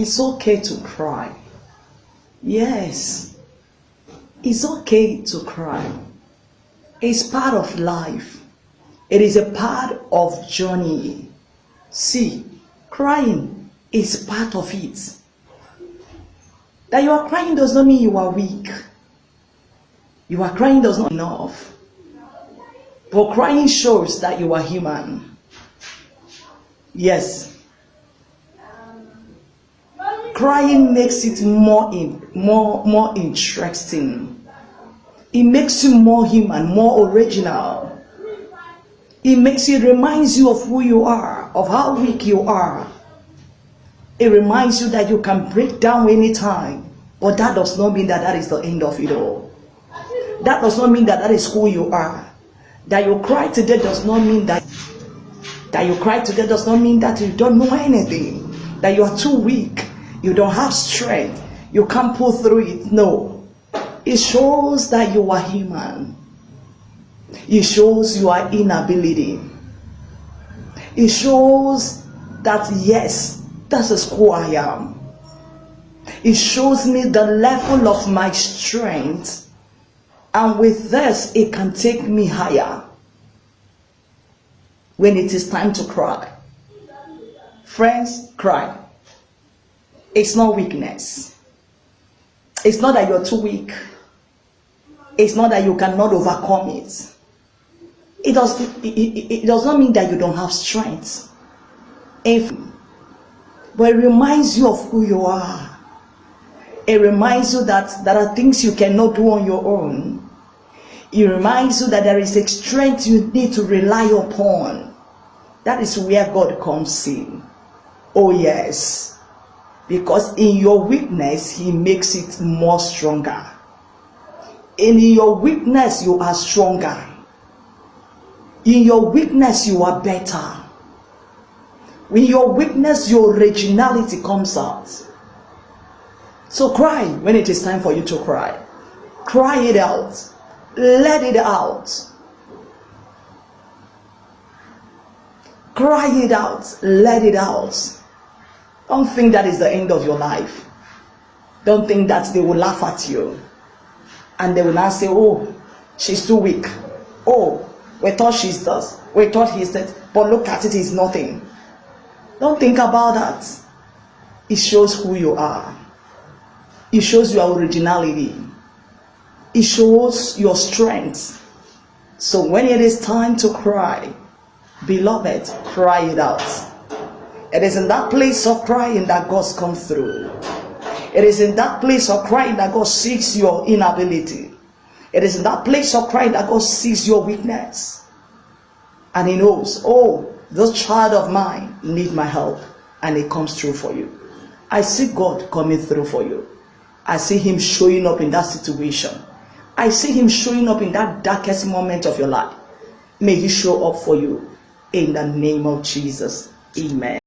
It's okay to cry. Yes, it's okay to cry. It's part of life. It is a part of journey. See, crying is part of it. That you are crying does not mean you are weak. You are crying does not enough. But crying shows that you are human. Yes. Crying makes it more interesting. It makes you more human, more original. It reminds you of who you are, of how weak you are. It reminds you that you can break down anytime. But that does not mean that is the end of it all. That does not mean that is who you are. That you cry today does not mean that you cry today does not mean that you don't know anything. That you are too weak. You don't have strength. You can't pull through it. No. It shows that you are human. It shows your inability. It shows that yes, this is who I am. It shows me the level of my strength. And with this, it can take me higher. When it is time to cry. Friends, cry. It's not weakness. It's not that you're too weak. It's not that you cannot overcome it. It does not mean that you don't have strength. But it reminds you of who you are. It reminds you that there are things you cannot do on your own. It reminds you that there is a strength you need to rely upon. That is where God comes in. Oh yes. Because in your weakness, He makes it more stronger. In your weakness, you are stronger. In your weakness, you are better. In your weakness, your originality comes out. So cry when it is time for you to cry. Cry it out. Let it out. Cry it out. Let it out. Don't think that is the end of your life. Don't think that they will laugh at you. And they will now say, oh, she's too weak. Oh, we thought she's this. We thought he's that. But look at it, it's nothing. Don't think about that. It shows who you are. It shows your originality. It shows your strength. So when it is time to cry, beloved, cry it out. It is in that place of crying that God comes through. It is in that place of crying that God sees your inability. It is in that place of crying that God sees your weakness. And He knows, oh, this child of mine needs my help. And He comes through for you. I see God coming through for you. I see Him showing up in that situation. I see Him showing up in that darkest moment of your life. May He show up for you in the name of Jesus. Amen.